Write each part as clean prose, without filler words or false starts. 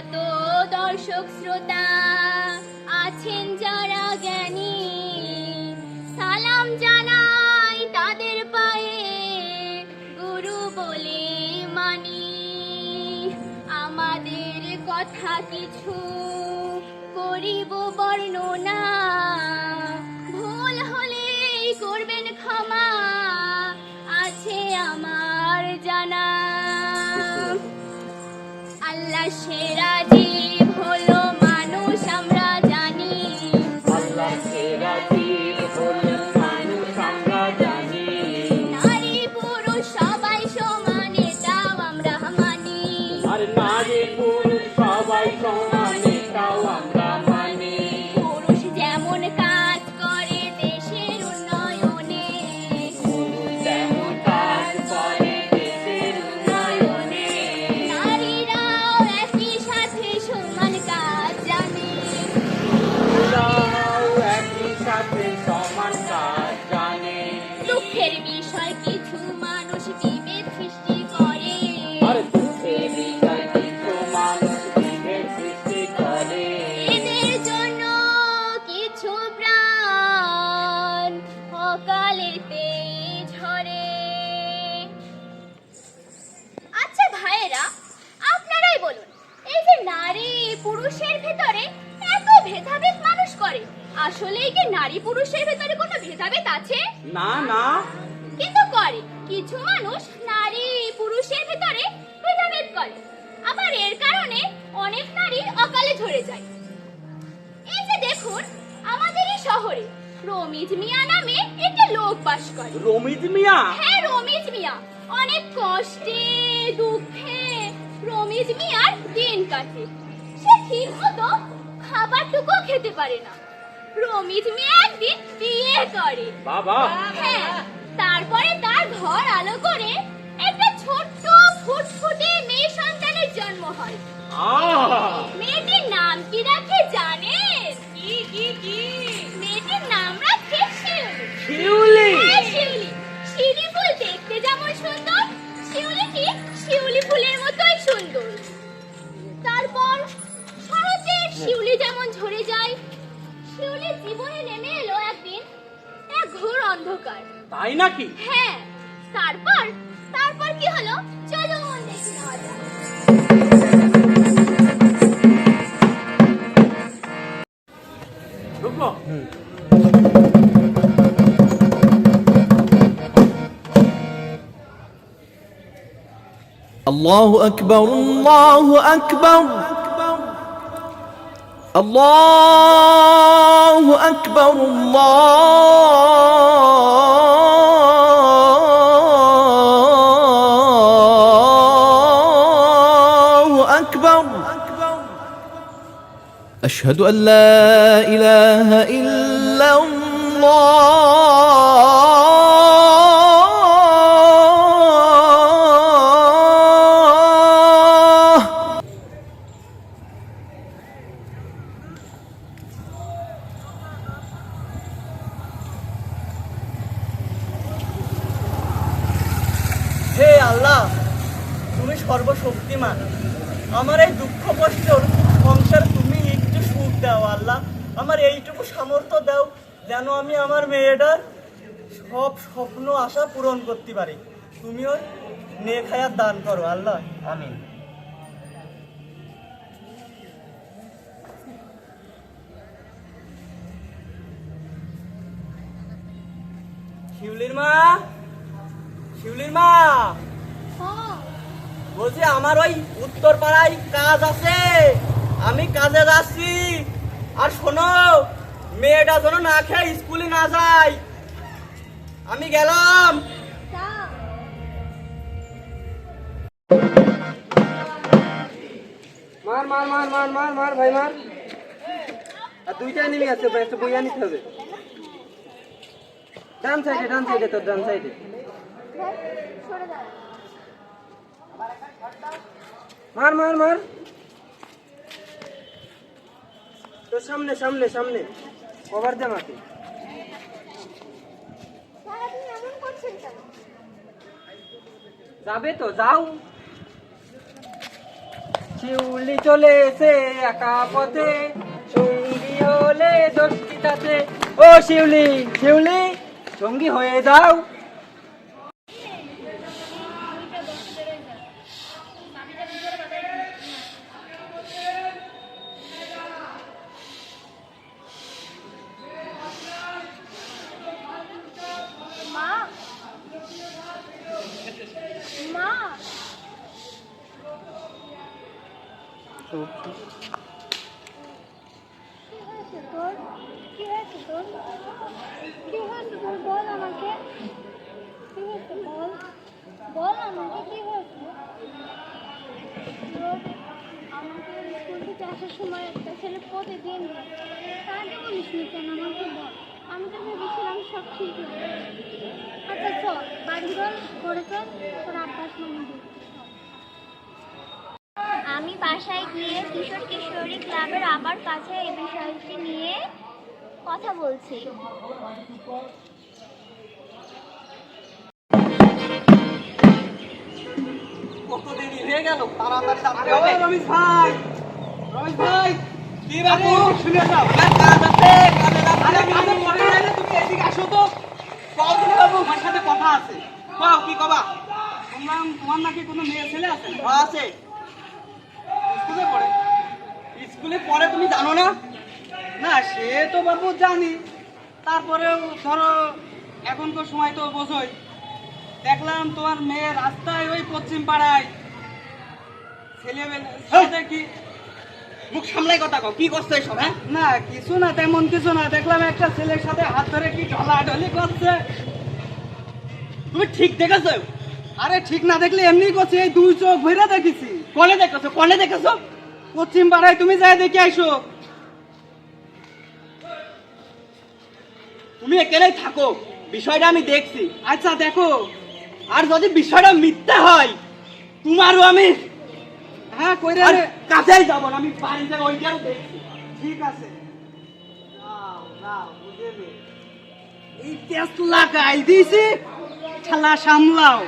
যত দর্শক শ্রোতা আছেন যারা জ্ঞানী, সালাম জানাই তাদের পায়ে, গুরু বলে মানি। আমাদের কথা কিছু করিব বর্ণনা, ভুল হলে করবেন ক্ষমা, আছে আমার জানা। আল্লাহ সেরা জীব হলো মানুষ আমরা জানি, আল্লাহ সেরা জীব হলো মানুষ আমরা জানি। নারী পুরুষ সবাই সমান এটাও আমরা মানি, আর নারী পুরুষ সবাই সমান এটাও আমরা মানি। পুরুষ যেমন কাজ করে দেশের উন্নয়নে, পুরুষ যেমন কাজ করে দেশের উন্নয়নে, নারীরাও একই সাথে সমান কাজ জানে। পুরুষরাও একই সাথে সমান কাজ জানে। দুঃখের বিষয় কিছু মানুষ বিভেদ সৃষ্টি করে, আর দুঃখের বিষয় কিছু মানুষ বিভেদ সৃষ্টি করে। এদের জন্য কিছু প্রাণ অকালেতে ঝরে। আচ্ছা ভাইয়েরা, আপনারাই বলুন, এই যে নারী পুরুষের ভেতরে এত ভেদাভেদ মানুষ করে, আসলেই কি নারী পুরুষের ভেতরে কোনো ভেদাভেদ আছে? না না, কিন্তু করে। কিছু মানুষ নারী পুরুষের ভেতরে ভেদাভেদ করে, আবার এর কারণে অনেক নারী অকালে ঝরে যায়। এই যে দেখুন, আমাদের এই শহরে রমিজ মিয়া নামে একটা লোক বাস করে। রমিজ মিয়া? হ্যাঁ, রমিজ মিয়া। অনেক কষ্টে দুঃখে রমিজ মিয়ার দিন কাটে। সে ঠিক মতো খাবারটুকু খেতে পারে না। রমিজ মিয়া একদিন বিয়ে করে। বাবা, হ্যাঁ, তারপরে তার ঘর আলো করে একটা ছোট্ট ফুটফুটে মেয়ে সন্তানের জন্ম হয়। মেয়েটির নাম কি রাখে জানেন? কি মেয়েটির নাম রাখে শিউলি। শিউলি? হ্যাঁ, শিউলি। শিউলি ফুল দেখতে যেমন সুন্দর, শিউলিটি শিউলি ফুলের মতোই সুন্দর। তারপর শরতের শিউলি যেমন ঝরে যায়, শিউলির জীবনে নেমে এলো একদিন এক ঘোর অন্ধকার। তাই নাকি? হ্যাঁ, তারপর তারপর কি হলো চলুন দেখে নেওয়া যাক। ঢুকবো? الله أكبر الله أكبر الله أكبر الله أكبر أشهد أن لا إله إلا الله হে আল্লাহ, তুমি সর্বশক্তিমান। আমার এই দুঃখ কষ্টর সংসার তুমি একটু সুখ দাও আল্লাহ। আমার এইটুকু সামর্থ্য দাও যেন আমি আমার মেয়েটার সব স্বপ্ন আশা পূরণ করতে পারি। তুমিও নেক হায়াত দান করো আল্লাহ, আমিন। শিউলির মা, শিউলির মা, বলছি আমার ওই উত্তর পাড়ায় কাজ আছে, আমি কাজে যাচ্ছি। আর শোনো, মেয়েটা যেন না খেয়ে স্কুলে না যায়। আমি গেলাম। মার মার মার মার মার মার ভাই মার। আর দুইটা এনিমি আছে, একটা বইয়া নিতে হবে। ডান সাইডে তোর ডান সাইডে। মার মার মার, তোর সামনে সামনে সামনে কভার দে মাকে। যাবে তো যাও। শিউলি চলে এসে একা পথে, সঙ্গী হলে দোষী তাতে। ও শিউলি, শিউলি সঙ্গী হয়ে যাও। মা, মা, কি হয়েছে তোর? কি হয়েছে তোর? বল আমাকে, কি হয়েছে বল, বল আমাকে কি হয়েছে? রোজ আমাকে স্কুল থেকে আসার সময় একটা ছেলে প্রতিদিন তাকে বলিস নি কেন? আমাকে বল, আমি তো ভেবেছিলাম সব ঠিক হয়ে যাবে। আচ্ছা চল বাড়ি চল, ঘরে চল, তোর আব্বাস মামা দেখতে। আমি বাসায় গিয়ে কিশোর কিশোরী ক্লাবের আবার কাছে এই বিষয়টি নিয়ে কথা বলছি। কত দেরি হয়ে গেল, তাড়াতাড়ি আসতে হবে। রমেশ ভাই, রমেশ ভাই, কি বাবু শুনে যাও। তুমি এদিকে আসো তো। কও তুমি বাবু, আমার সাথে কথা আছে। কও কি কবা? শুনলাম তোমার নাকি কোনো মেয়ে ছেলে আছে? আছে। স্কুলে পড়ে? স্কুলে পড়ে তুমি জানো না? না সে তো বাবু জানি, তারপরেও ধরো এখনকার সময় তো বোঝোই। দেখলাম তোমার মেয়ে রাস্তায় ওই পশ্চিম পাড়ায় ছেলে কি মুখ সামলাই কথা কও, কি করছো এসব? হ্যাঁ, না কিছু না, তেমন কিছু না। দেখলাম একটা ছেলের সাথে হাত ধরে কি ঢলাঢলি করছে। তুমি ঠিক দেখেছো? আরে ঠিক না দেখলে এমনি করছে, এই দুই চোখ ভরে দেখেছি। কনে দেখেছো? কনে দেখেছো? পশ্চিম পাড়ায়, তুমি যাই দেখে আইসো। তুমি এখানেই থাকো, বিষয়টা আমি দেখছি। আচ্ছা দেখো। আর যদি বিষয়টা মিথ্যা হয়, তোমারও আমি হ্যাঁ কইরে আর কাছেই যাবো না, আমি বাড়িতে ওইটাও দেখছি। ঠিক আছে। নাও, নাও, বুঝেলে। এই টেস্ট লাগাই দিয়েছি, খেলা সামলাও।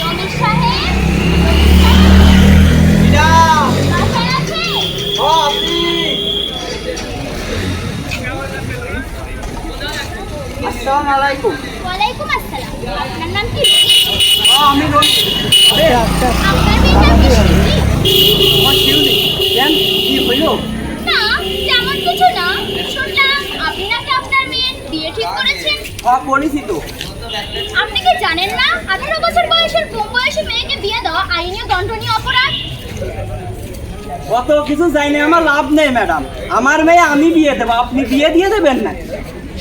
রমেশ সাহেব বাসায় আছে? আসসালামু আলাইকুম। ওয়ালাইকুম আসসালাম। আপনার নাম কি? আমি আপনার মেয়ের নাম কি? শিউলি? কেন কি হইলো? না তেমন কিছু না, শুনলাম আপনি নাকি আপনার মেয়ের বিয়ে ঠিক করেছেন। পরিচিত। আপনি কি জানেন না 18 বছর বয়সের কম বয়সী মেয়েকে বিয়ে দেওয়া আইনীয় দণ্ডনীয় অপরাধ? কত কিছু জানি, আমার লাভ নেই ম্যাডাম। আমার মেয়ে আমি বিয়ে দেবো, আপনি বিয়ে দিয়ে দেবেন না?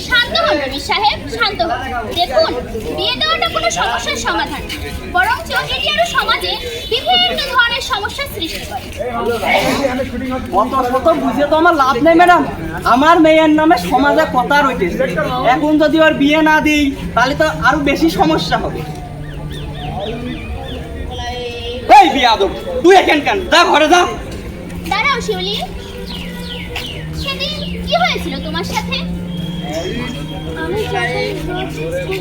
শান্ত হন রবি সাহেব, শান্ত হন। দেখুন, বিয়ে দেওয়াটা কোনো সমস্যার সমাধান না, বরঞ্চ এটি আরো সমাজে বিভিন্ন ধরনের সমস্যার সৃষ্টি করে। কত শত বুঝে তো আমার লাভ নেই ম্যাডাম। আমার মেয়ের নামে সমাজে কথা রইতেছে, এখন যদি ওর বিয়ে না দিই তাহলে তো আরো বেশি সমস্যা হবে। এই বিয়াদব, তুই এখান কেন? যা ঘরে যা। দাঁড়াও শিউলি, সেদিন কি হয়েছিল তোমার সাথে? আমি যখন স্কুল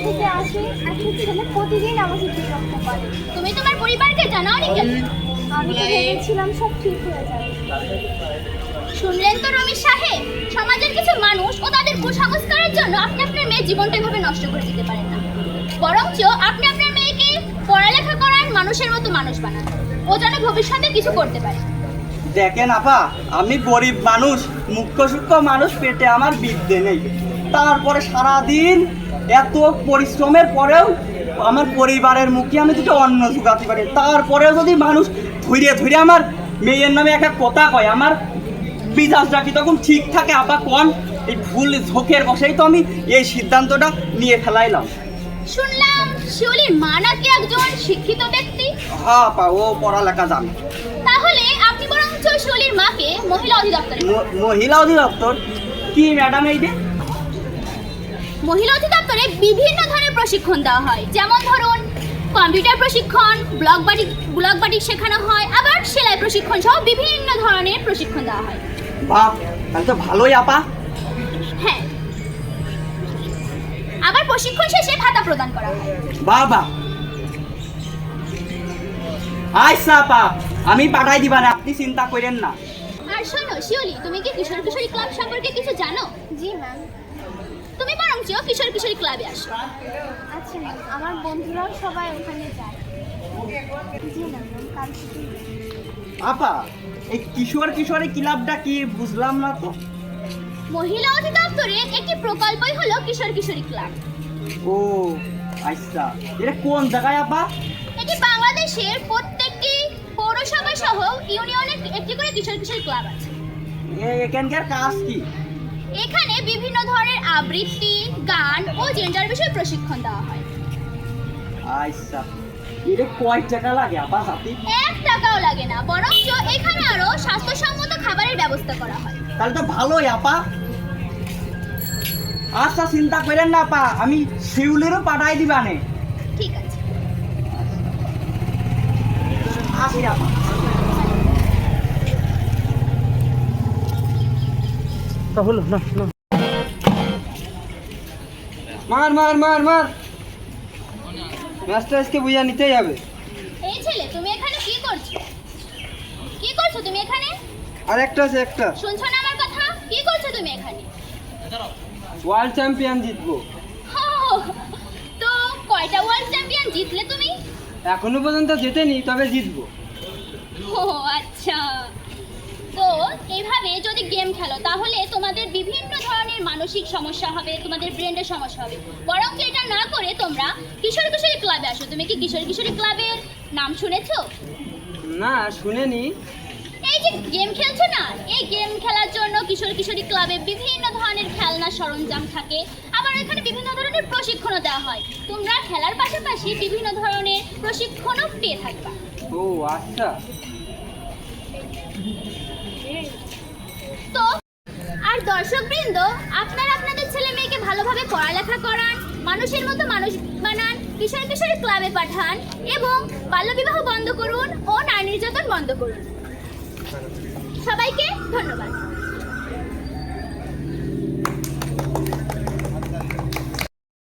থেকে আসি, একটা ছেলে প্রতিদিন আমাকে বিরক্ত করে। তুমি তোমার পরিবারকে জানাওনি কেন? আমি তো ভেবেছিলাম সব ঠিক হয়ে যাবে। শুনলেন তো রমেশ সাহেব, সমাজের কিছু মানুষ ও তাদের কুসংস্কারের জন্য আপনি আপনার মেয়ের জীবনটা এভাবে নষ্ট করে দিতে পারেন না, বরঞ্চ আপনি আপনার মেয়েকে পড়ালেখা করান, মানুষের মতো মানুষ বানান, ও যেন ভবিষ্যতে কিছু করতে পারে। দেখেন আপা, আমি গরিব মানুষ, মুখ্য সূক্ষ্ম মানুষ, পেটে আমার বিদ্যে নেই। তারপরে সারাদিন এত পরিশ্রমের পরেও আমার পরিবারের মুখে আমি দুটো অন্ন জোগাতে পারি। তারপরেও যদি মানুষ ধৈর্য ধৈর্য আমার মেয়ের নামে এক এক কথা কয়, আমার মিজাজটা কি তখন ঠিক থাকে? আপা কোন এই ভুল ঝোঁকের বসেই তো আমি এই সিদ্ধান্তটা নিয়ে ফেলাইলাম। শুনলাম শিউলির মা নাকি একজন শিক্ষিত ব্যক্তি। হ্যাঁ আপা, ও পড়ালেখা জানে। তাহলে আপনি বরঞ্চ শিউলির মাকে মহিলা অধিদপ্তরে মহিলা অধিদপ্তর কি ম্যাডাম? এই যে মহিলা অধিদপ্তরে বিভিন্ন ধরনের প্রশিক্ষণ দেওয়া হয়, যেমন ধরুন কম্পিউটার প্রশিক্ষণ, ব্লগ বাটিক শেখানো হয়, আবার সেলাই প্রশিক্ষণ সহ বিভিন্ন ধরনের প্রশিক্ষণ দেওয়া হয়। বাহ, তাহলে তো ভালোই আপা। হ্যাঁ, প্রশিক্ষণ শেষে ভাতা প্রদান করা হয়। বাবা আচ্ছা আপা, আমি পাঠাই দিবা না, আপনি চিন্তা করেন না। আর শোনো শিউলি, তুমি কি কিশোর কিশোরী ক্লাব সম্পর্কে কিছু জানো? জি ম্যাম। তুমি বরঞ্চ কিশোর কিশোরী ক্লাবে আসো। আচ্ছা ম্যাম, আমার বন্ধুরাও সবাই ওখানে যায়। জি ম্যাম, কাল থেকে। আপা, এই কিশোর কিশোরী ক্লাবটা কি বুঝলাম না তো। মহিলা অধিদপ্তরের একটি প্রকল্পই হলো কিশোর কিশোরী ক্লাব। ও আচ্ছা, এটা কোন জায়গায় আপা? এটি বাংলাদেশের প্রত্যেকটি পৌরসভা সহ ইউনিয়নে একটি করে কিশোর কিশোরী ক্লাব আছে। এখানকার কাজ কি? এখানে বিভিন্ন ধরনের আবৃত্তি, গান ও জেন্ডার বিষয়ে প্রশিক্ষণ দেওয়া হয়। আচ্ছা, এটা কয় টাকা লাগে আপা সাথে? 1 টাকাও লাগে না, বরঞ্চ এখানে আরো স্বাস্থ্যসম্মত খাবারের ব্যবস্থা করা হয়। তাহলে তো ভালোই আপা। আচ্ছা চিন্তা করেন না আপা, আমি শিউলিরও পাঠাই দিবানে। ঠিক আছে। আসি আপা। হলো না না, মার মার মার মার, ম্যাচটা আজকে বুঝা নিতেই হবে। এই ছেলে, তুমি এখানে কি করছো? কি করছো তুমি এখানে? আর একটা আছে, একটা শুনছো না আমার কথা? কি করছো তুমি এখানে? ওয়ার্ল্ড চ্যাম্পিয়ন জিতবো। হো, তো কয়টা ওয়ার্ল্ড চ্যাম্পিয়ন জিতলে তুমি? এখনো পর্যন্ত জেতেনি, তবে জিতবো। ও আচ্ছা। তো এইভাবে যদি গেম খেলো তাহলে তোমাদের বিভিন্ন ধরনের মানসিক সমস্যা হবে, তোমাদের ব্রেনের সমস্যা হবে। বরং এটা না করে তোমরা কিশোর কিশোরী ক্লাবে আসো। তুমি কি কিশোর কিশোরী ক্লাবের নাম শুনেছো? না শুনেনি। এই যে গেম খেলছো না, এই গেম খেলার জন্য কিশোর কিশোরী ক্লাবে বিভিন্ন ধরনের খেলনা সরঞ্জাম থাকে, আবার এখানে বিভিন্ন ধরনের প্রশিক্ষণও দেওয়া হয়। তোমরা খেলার পাশাপাশি বিভিন্ন ধরনের প্রশিক্ষণও পেয়ে থাকবা। ও আচ্ছা। তো আর দর্শকবৃন্দ, আপনারা আপনাদের ছেলে মেয়েকে ভালোভাবে পড়ালেখা করান, মানুষের মতো মানুষ বানান, কিশোর কিশোরী ক্লাবে পাঠান এবং বাল্যবিবাহ বন্ধ করুন ও নারী নির্যাতন বন্ধ করুন। সবাইকে ধন্যবাদ।